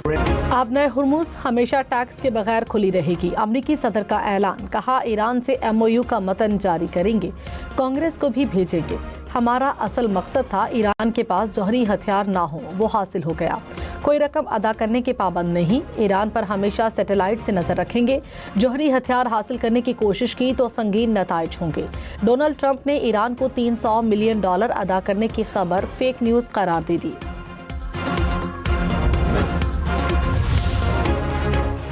आबनाए Hormuz हमेशा tax के बगैर खुली रहेगी। अमरीकी सदर का ऐलान, कहा ईरान से MOU का मतन जारी करेंगे, कांग्रेस को भी भेजेंगे। हमारा असल मकसद था ईरान के पास जौहरी हथियार ना हो, वो हासिल हो गया। कोई रकम अदा करने के पाबंद नहीं, ईरान पर हमेशा सैटेलाइट से नजर रखेंगे। जौहरी हथियार हासिल करने की कोशिश की तो संगीन नताइज होंगे। डोनाल्ड ट्रंप ने ईरान को $300 मिलियन अदा करने की खबर फेक न्यूज करार दे दी।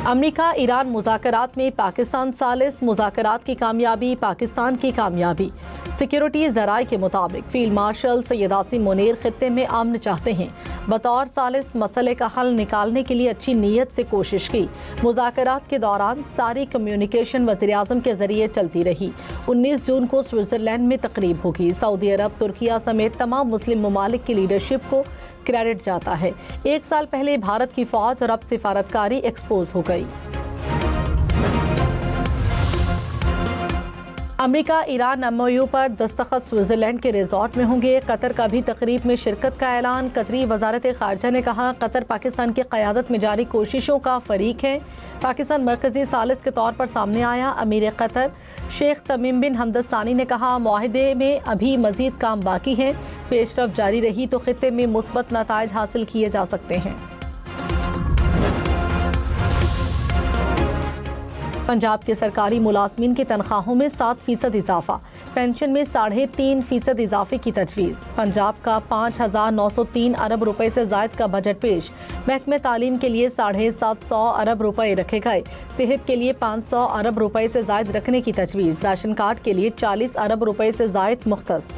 अमेरिका ईरान मुज़ाकरात में पाकिस्तान सालिस, मुज़ाकरात की कामयाबी पाकिस्तान की कामयाबी। सिक्योरिटी ज़राए के मुताबिक फील्ड मार्शल सैयद आसिम मुनीर खित्ते में अमन चाहते हैं। बतौर सालिस मसले का हल निकालने के लिए अच्छी नीयत से कोशिश की। मुज़ाकरात के दौरान सारी कम्युनिकेशन वज़ीर-ए-आज़म के जरिए चलती रही। 19 जून को स्विट्ज़रलैंड में तकरीब होगी। सऊदी अरब, तुर्किया समेत तमाम मुस्लिम ममालिक की लीडरशिप को क्रेडिट जाता है। 1 साल पहले भारत की फौज और अब सिफारतकारी एक्सपोज हो गई। अमेरिका ईरान MOU पर दस्तखत स्विट्जरलैंड के रिजॉर्ट में होंगे। कतर का भी तकरीब में शिरकत का ऐलान। कतरी वजारत खारजा ने कहा, कतर पाकिस्तान की क़यादत में जारी कोशिशों का फरीक है। पाकिस्तान मरकजी सालिस के तौर पर सामने आया। अमीर कतर शेख तमीम बिन हमद सानी ने कहा, मुआहिदे में अभी मजीद काम बाकी है। पेशरफ जारी रही तो खित्ते में मुस्बत नताइज हासिल किए जा सकते हैं। पंजाब के सरकारी मुलाजमीन की तनख्वाहों में 7% इजाफा, पेंशन में 3.5% इजाफे की तजवीज़। पंजाब का 5,903 अरब रुपए से जायद का बजट पेश। महकमे तालीम के लिए 750 अरब रुपए रखे गए। सेहत के लिए 500 अरब रुपए से जायद रखने की तजवीज़। राशन कार्ड के लिए 40 अरब रुपए से जायद मुख्तस।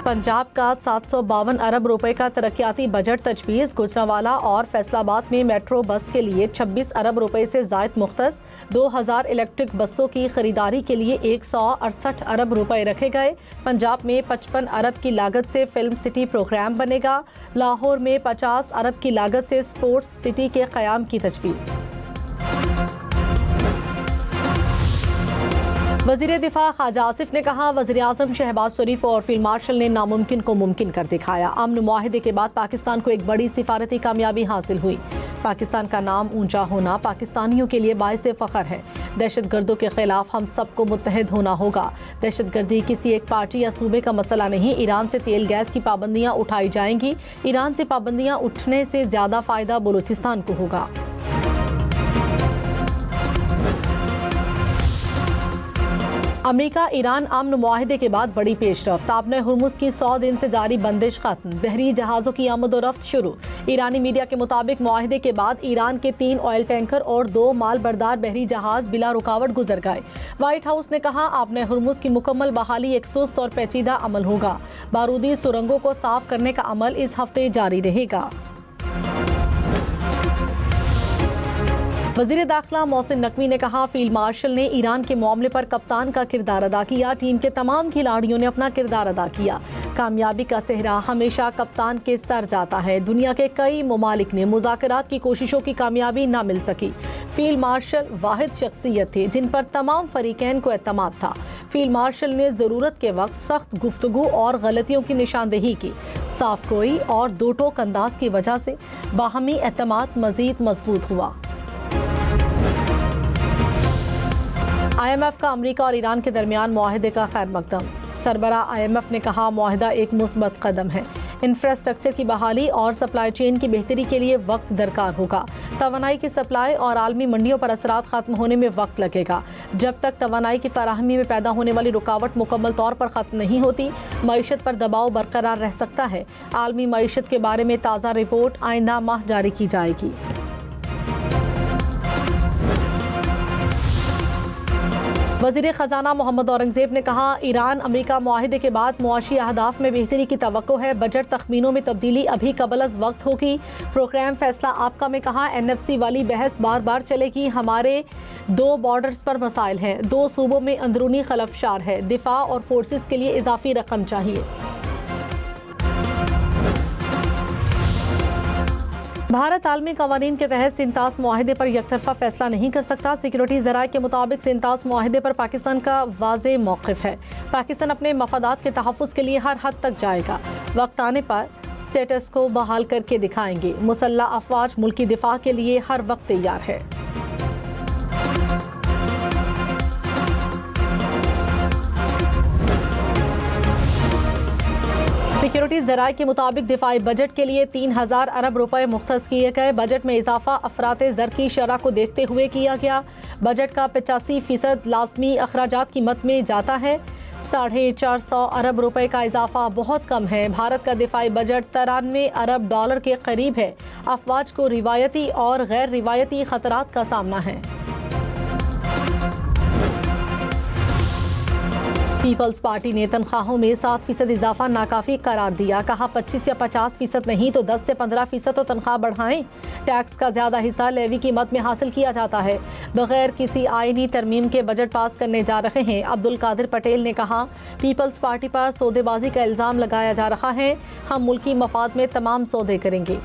पंजाब का 752 अरब रुपए का तरक्याती बजट तजवीज़। गुजरांवाला और फैसलाबाद में मेट्रो बस के लिए 26 अरब रुपए से जायद मुख्तस। 2000 इलेक्ट्रिक बसों की खरीदारी के लिए 168 अरब रुपए रखे गए। पंजाब में 55 अरब की लागत से फिल्म सिटी प्रोग्राम बनेगा। लाहौर में 50 अरब की लागत से स्पोर्ट्स सिटी के क़याम की तजवीज़। वज़ीर दिफा ख्वाजा आसिफ ने कहा, वज़ीर-ए-आज़म शहबाज शरीफ और फील्ड मार्शल ने नामुमकिन को मुमकिन कर दिखाया। अमन मुआहिदे के बाद पाकिस्तान को एक बड़ी सिफारती कामयाबी हासिल हुई। पाकिस्तान का नाम ऊंचा होना पाकिस्तानियों के लिए बाइस फ़ख्र है। दहशतगर्दों के खिलाफ हम सबको मुत्तहिद होना होगा। दहशतगर्दी किसी एक पार्टी या सूबे का मसला नहीं। ईरान से तेल गैस की पाबंदियाँ उठाई जाएंगी। ईरान से पाबंदियाँ उठने से ज़्यादा फ़ायदा बलूचिस्तान को होगा। अमेरिका ईरान अमन मुआहिदे के बाद बड़ी पेशरफ्त। आबनाए हुर्मुज़ की 100 दिन से जारी बंदिश खत्म। बहरी जहाज़ों की आमद और रफ्त शुरू। ईरानी मीडिया के मुताबिक मुआहिदे के बाद ईरान के 3 ऑयल टैंकर और 2 माल बरदार बहरी जहाज़ बिला रुकावट गुजर गए। व्हाइट हाउस ने कहा, आबनाए हुर्मुज़ की मुकम्मल बहाली एक सुस्त और पेचीदा अमल होगा। बारूदी सुरंगों को साफ करने का अमल इस हफ्ते जारी रहेगा। वज़ीर दाखिला मोहसिन नकवी ने कहा, फील्ड मार्शल ने ईरान के मामले पर कप्तान का किरदार अदा किया। टीम के तमाम खिलाड़ियों ने अपना किरदार अदा किया। कामयाबी का सेहरा हमेशा कप्तान के सर जाता है। दुनिया के कई ममालिक ने मुज़ाकरात की कोशिशों की कामयाबी न मिल सकी। फील्ड मार्शल वाहिद शख्सियत थे जिन पर तमाम फरीकैन को एतमाद था। फील्ड मार्शल ने ज़रूरत के वक्त सख्त गुफ्तगू और गलतियों की निशानदेही की। साफ गोई और दो टोक अंदाज की वजह से बाहमी एतमाद मज़ीद मजबूत हुआ। IMF का अमेरिका और ईरान के दरमियान मुआहिदे का खैर मकदम। सरबरा IMF ने कहा, मुआहिदा एक मुस्बत कदम है। इंफ्रास्ट्रक्चर की बहाली और सप्लाई चेन की बेहतरी के लिए वक्त दरकार होगा। तवानाई की सप्लाई और आलमी मंडियों पर असरात खत्म होने में वक्त लगेगा। जब तक तवानाई की फराहमी में पैदा होने वाली रुकावट मुकम्मल तौर पर खत्म नहीं होती, मईशत पर दबाव बरकरार रह सकता है। आलमी मईशत के बारे में ताज़ा रिपोर्ट आइंदा माह जारी की जाएगी। वज़ीर ख़जाना मोहम्मद औरंगज़ेब ने कहा, ईरान अमेरिका मुआहिदे के बाद मुआशी अहदाफ में बेहतरी की तवक्को है। बजट तखमीनों में तब्दीली अभी कबल अज़ वक्त होगी। प्रोग्राम फैसला आपका में कहा, NFC वाली बहस बार बार चलेगी। हमारे 2 बॉर्डर्स पर मसाइल हैं। 2 सूबों में अंदरूनी खलफशार है। दिफा और फोर्सेस के लिए इजाफी रकम चाहिए। भारत आलमी कवानीन के तहत सिंतास मुआहिदे पर यकतरफा फैसला नहीं कर सकता। सिक्योरिटी ज़राए के मुताबिक सिंतास मुआहिदे पर पाकिस्तान का वाज़े मौक़िफ़ है। पाकिस्तान अपने मफादात के तहफ़्फ़ुज़ के लिए हर हद तक जाएगा। वक्त आने पर स्टेटस को बहाल करके दिखाएंगे। मुसल्ला अफवाज मुल्की दिफा के लिए हर वक्त तैयार है। सिक्योरिटीज ज़राए के मुताबिक दिफाई बजट के लिए 3000 अरब रुपए मुख्तस किए गए। बजट में इजाफा अफराते ज़र की शरह को देखते हुए किया गया। बजट का 85% लाजमी अखराजात की मद में जाता है। 450 अरब रुपए का इजाफा बहुत कम है। भारत का दिफाई बजट 93 अरब डॉलर के करीब है। अफवाज को रिवायती और गैर रिवायती खतरात का सामना है। पीपल्स पार्टी ने तनख्वाहों में 7% इजाफा नाकाफी करार दिया। कहा 25 या 50% नहीं तो 10 से 15% तो तनख्वाह बढ़ाएं। टैक्स का ज्यादा हिस्सा लेवी की मद में हासिल किया जाता है। बगैर किसी आईनी तरमीम के बजट पास करने जा रहे हैं। अब्दुल कादिर पटेल ने कहा पीपल्स पार्टी पर सौदेबाजी का इल्जाम लगाया जा रहा है। हम मुल्की मफाद में तमाम सौदे करेंगे।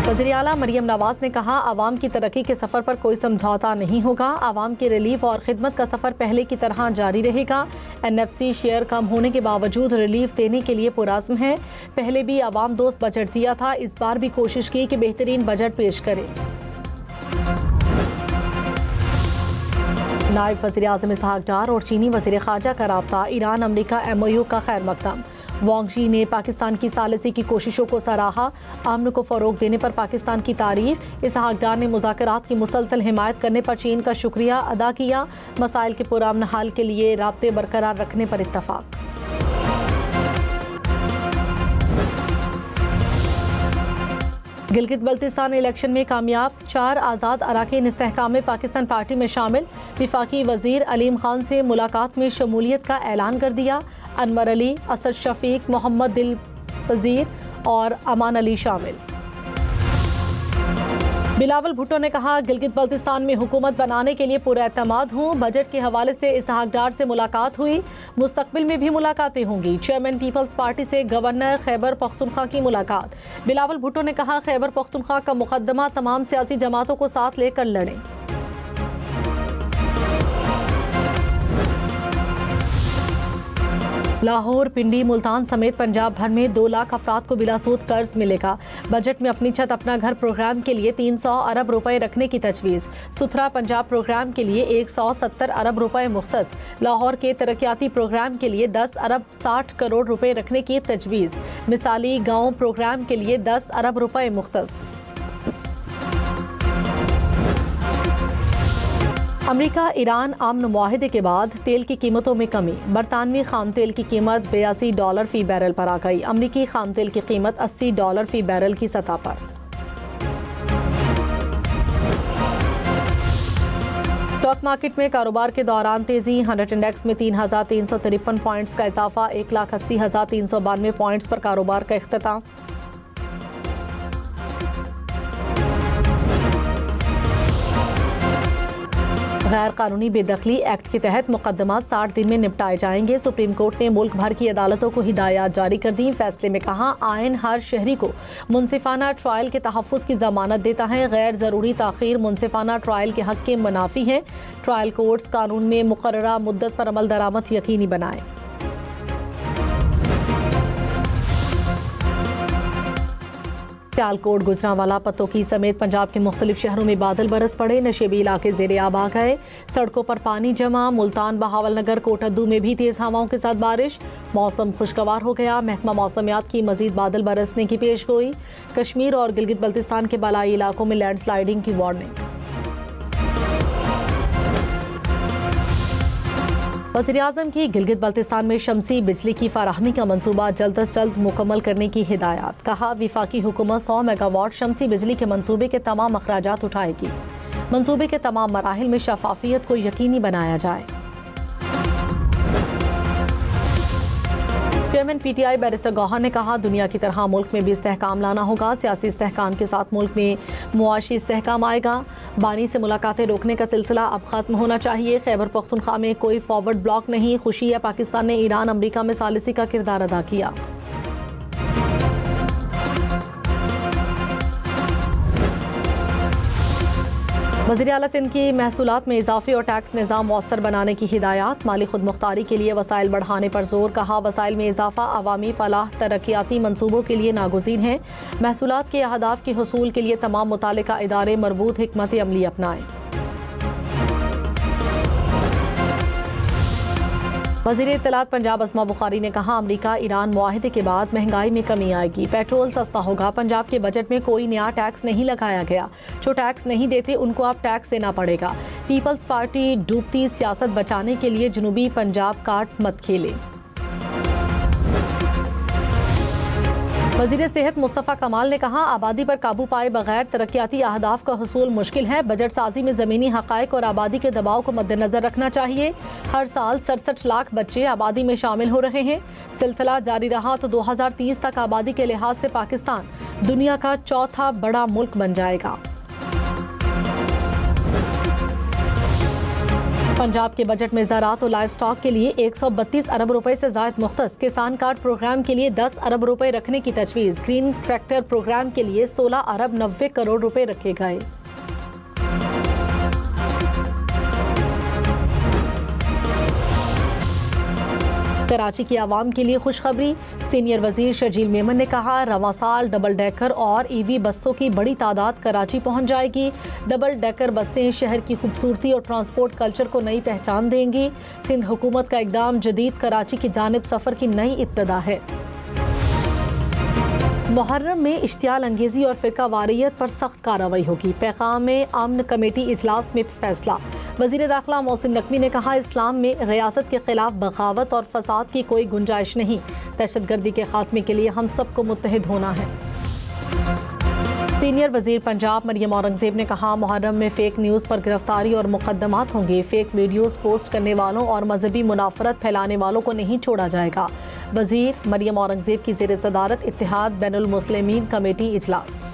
वज़ीर आला मरियम नवाज ने कहा आवाम की तरक्की के सफ़र पर कोई समझौता नहीं होगा। आवाम के रिलीफ और खिदमत का सफ़र पहले की तरह जारी रहेगा। NFC शेयर कम होने के बावजूद रिलीफ देने के लिए पुरज़्म है। पहले भी आवाम दोस्त बजट दिया था, इस बार भी कोशिश की कि बेहतरीन बजट पेश करे। नायब वज़ीर आज़म इसहाक डार और चीनी वज़ीर ख़ारजा का राब्ता। ईरान अमरीका MOU का खैर मक़दम। वांग शी ने पाकिस्तान की सालिसी की कोशिशों को सराहा। अमन को फ़रोग़ देने पर पाकिस्तान की तारीफ। इसहाक डार ने मुज़ाकरात की मुसलसल हिमायत करने पर चीन का शुक्रिया अदा किया। मसाइल के पुरअमन हल के लिए राब्ते बरकरार रखने पर इत्तफ़ाक़। गिलगित बल्तिस्तान इलेक्शन में कामयाब। 4 आज़ाद अराकीन इस्तेहकाम पाकिस्तान पार्टी में शामिल। विफाकी वज़ीर अलीम खान से मुलाकात में शमूलियत का ऐलान कर दिया। अनवर अली, असद शफीक, मोहम्मद दिल वज़ीर और अमान अली शामिल। बिलावल भुट्टो ने कहा गिलगित बल्तिस्तान में हुकूमत बनाने के लिए पूरा एतमाद हूँ। बजट के हवाले से इसहाक डार से मुलाकात हुई। मुस्तकबिल में भी मुलाकातें होंगी। चेयरमैन पीपल्स पार्टी से गवर्नर खैबर पख्तूनख्वा की मुलाकात। बिलावल भुट्टो ने कहा खैबर पख्तूनख्वा का मुकदमा तमाम सियासी जमातों को साथ लेकर लड़ें। लाहौर, पिंडी, मुल्तान समेत पंजाब भर में 2 लाख अफराद को बिलासूद कर्ज मिलेगा। बजट में अपनी छत अपना घर प्रोग्राम के लिए 300 अरब रुपए रखने की तजवीज़। सुथरा पंजाब प्रोग्राम के लिए 170 अरब रुपए मुख्तस। लाहौर के तरक्याती प्रोग्राम के लिए 10 अरब 60 करोड़ रुपए रखने की तजवीज़। मिसाली गाँव प्रोग्राम के लिए 10 अरब रुपए मुख्तस। अमेरिका ईरान आमन मुआहदे के बाद तेल की कीमतों में कमी। बरतानवी खाम तेल की कीमत $82 फ़ी बैरल पर आ गई। अमेरिकी खाम तेल की कीमत $80 फ़ी बैरल की सतह पर। स्टॉक मार्केट में कारोबार के दौरान तेजी। 100 इंडेक्स में 3,353 पॉइंट्स का इजाफा। 1,80,392 पॉइंट्स पर कारोबार का इख्तिताम। गैर कानूनी बेदखली एक्ट के तहत मुकदमा 60 दिन में निपटाए जाएंगे। सुप्रीम कोर्ट ने मुल्क भर की अदालतों को हिदायत जारी कर दी। फैसले में कहा आइन हर शहरी को मुनसिफाना ट्रायल के तहफ़्फ़ुज़ की ज़मानत देता है। गैर ज़रूरी ताख़ीर मुनसिफाना ट्रायल के हक़ के मुनाफी है। ट्रायल कोर्ट्स कानून में मुकर्ररा मुद्दत पर अमल दरामद यकीनी बनाए। सियालकोट, गुजरांवाला, पतोकी समेत पंजाब के मुख्तलिफ शहरों में बादल बरस पड़े। नशेबी इलाके ज़ेरे आब आ गए। सड़कों पर पानी जमा। मुल्तान, बहावलनगर, कोटद्दू में भी तेज़ हवाओं के साथ बारिश। मौसम खुशगवार हो गया। महकमा मौसमियात की मजीद बादल बरसने की पेशगोई। कश्मीर और गिलगित बल्तिस्तान के बलाई इलाकों में लैंडस्लाइडिंग की वार्निंग। वज़ीर-ए-आज़म की गिलगित बल्तिस्तान में शमसी बिजली की फराहमी का मंसूबा जल्द अज जल्द मुकम्मल करने की हिदायत। कहा विफाकी हुकूमत 100 मेगावाट शमसी बिजली के मंसूबे के तमाम अखराजात उठाएगी। मंसूबे के तमाम मराहिल में शफाफियत को यकीनी बनाया जाए। चेयरमैन PTI बैरिस्टर गौहर ने कहा दुनिया की तरह मुल्क में भी इस्तेहकाम लाना होगा। सियासी इस्तेहकाम के साथ मुल्क में मुआशी इस्तेहकाम आएगा। बानी से मुलाकातें रोकने का सिलसिला अब खत्म होना चाहिए। खैबर पख्तूनख्वा में कोई फॉरवर्ड ब्लॉक नहीं। खुशी है पाकिस्तान ने ईरान अमरीका में सालिसी का किरदार अदा किया। वज़ीर आला सिंध की महसूलात में इजाफे और टैक्स निज़ाम मौसर बनाने की हिदायत। माली खुद मुख्तारी के लिए वसाइल बढ़ाने पर जोर। कहा वसाइल में इजाफा अवामी फलाह तरक्याती मनसूबों के लिए नागुज़ीर हैं। महसूलात के अहदाफ के हुसूल के लिए तमाम मुतालिका इदारे मरबूत हिकमत अमली अपनाएं। वज़ीर इत्तलात पंजाब अस्मा बुखारी ने कहा अमरीका ईरान मुआहिदे के बाद महंगाई में कमी आएगी, पेट्रोल सस्ता होगा। पंजाब के बजट में कोई नया टैक्स नहीं लगाया गया। जो टैक्स नहीं देते उनको अब टैक्स देना पड़ेगा। पीपल्स पार्टी डूबती सियासत बचाने के लिए जनूबी पंजाब कार्ड मत खेले। वज़ीर सेहत मुस्तफ़ा कमाल ने कहा आबादी पर काबू पाए बगैर तरक्याती अहदाफ का हुसूल मुश्किल है। बजट साजी में ज़मीनी हक़ाइक़ और आबादी के दबाव को मद्देनज़र रखना चाहिए। हर साल 67 लाख बच्चे आबादी में शामिल हो रहे हैं। सिलसिला जारी रहा तो 2030 तक आबादी के लिहाज से पाकिस्तान दुनिया का चौथा बड़ा मुल्क बन जाएगा। पंजाब के बजट में ज़राअत और लाइव स्टॉक के लिए 132 अरब रुपए से ज़ायद मुख्तस। किसान कार्ड प्रोग्राम के लिए 10 अरब रुपए रखने की तजवीज़। ग्रीन ट्रैक्टर प्रोग्राम के लिए 16 अरब 90 करोड़ रुपए रखे गए। कराची की आवाम के लिए खुशखबरी। सीनियर वजीर शर्जील मेमन ने कहा रवां साल डबल डेकर और ईवी बसों की बड़ी तादाद कराची पहुंच जाएगी। डबल डेकर बसें शहर की खूबसूरती और ट्रांसपोर्ट कल्चर को नई पहचान देंगी। सिंध हुकूमत का इकदाम जदीद कराची की जानिब सफ़र की नई इब्तिदा है। मुहर्रम में इश्तियाल अंगेजी और फ़िरका वारियत पर सख्त कार्रवाई होगी। पैगाम में अमन कमेटी इजलास में फैसला। वज़ीर दाखिला मोहसिन नकवी ने कहा इस्लाम में रियासत के खिलाफ बगावत और फसाद की कोई गुंजाइश नहीं। दहशतगर्दी के खात्मे के लिए हम सबको मुत्तहिद होना है। सीनियर वजीर पंजाब मरियम औरंगजेब ने कहा मुहर्रम में फेक न्यूज़ पर गिरफ्तारी और मुकदमात होंगे। फेक वीडियोज़ पोस्ट करने वालों और मजहबी मुनाफरत फैलाने वालों को नहीं छोड़ा जाएगा। वजीर मरियम औरंगजेब की ज़ेर सदारत इत्तेहाद बैनुल मुस्लिमीन कमेटी इजलास।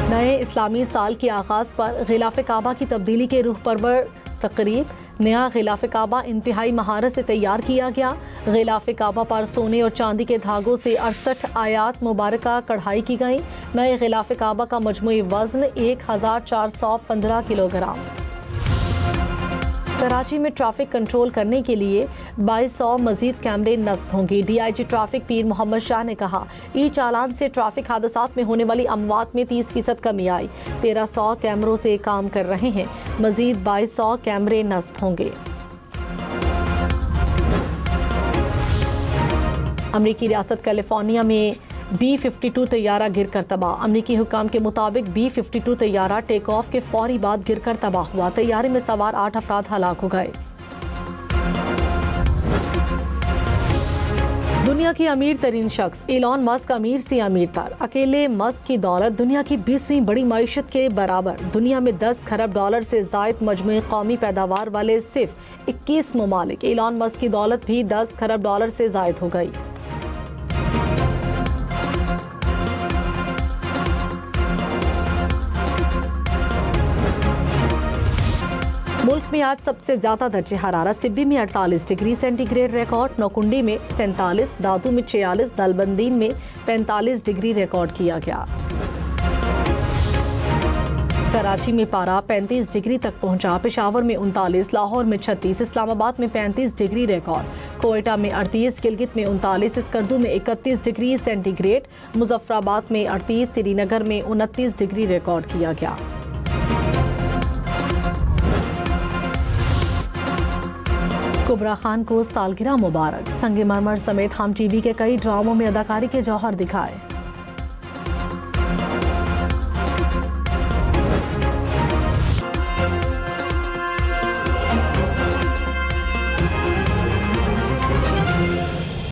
नए इस्लामी साल के आगाज़ पर गिलाफ़े काबा की तब्दीली के रूह परवर तकरीब। नया गिलाफ़े काबा इंतहाई महारत से तैयार किया गया। गिलाफ़े काबा पर सोने और चांदी के धागों से 68 आयात मुबारका कढ़ाई की गई। नए गिलाफ़े काबा का मजमूई वज़न 1415 किलोग्राम। कराची में ट्रैफिक कंट्रोल करने के लिए 2200 मजीद कैमरे नस्ब होंगे। DIG ट्रैफिक पीर मोहम्मद शाह ने कहा ई चालान से ट्रैफिक हादसात में होने वाली अमवात में 30% कमी आई। 1300 कैमरों से काम कर रहे हैं। मजीद 2200 कैमरे नस्ब होंगे। अमरीकी रियासत कैलिफोर्निया में B-52 तैयारा गिरकर तबाह। अमरीकी हुकाम के मुताबिक B-52 तैयारा टेक ऑफ के फौरी बाद गिरकर तबाह हुआ। तैयारे में सवार 8 अफराद हलाक हो गए। दुनिया की अमीर तरीन शख्स एलॉन मस्क अमीर से अमीर तर। अकेले मस्क की दौलत दुनिया की 20वीं बड़ी मईशत के बराबर। दुनिया में 10 खरब डॉलर से जायद मजमूई कौमी पैदावार वाले सिर्फ 21 ममालिक। एलॉन मस्क की दौलत भी 10 खरब डॉलर से जायद हो गई। मुल्क में आज सबसे ज्यादा दर्जे हरारत सिब्बी में 48 डिग्री सेंटीग्रेड रिकॉर्ड, नौकुंडी में 47, दादू में 46, दलबंदी में 45 डिग्री रिकॉर्ड किया गया। कराची में पारा 35 डिग्री तक पहुंचा। पेशावर में 39, लाहौर में 36, इस्लामाबाद में 35 डिग्री रिकॉर्ड, कोयटा में 38, गिलगित में 39, स्कर्दू में 31 डिग्री सेंटीग्रेड, मुजफ्फराबाद में 38, श्रीनगर में 29 डिग्री रिकॉर्ड किया गया। कुबरा खान को सालगिरह मुबारक। संगमरमर समेत हम टीवी के कई ड्रामों में अदाकारी के जौहर दिखाए।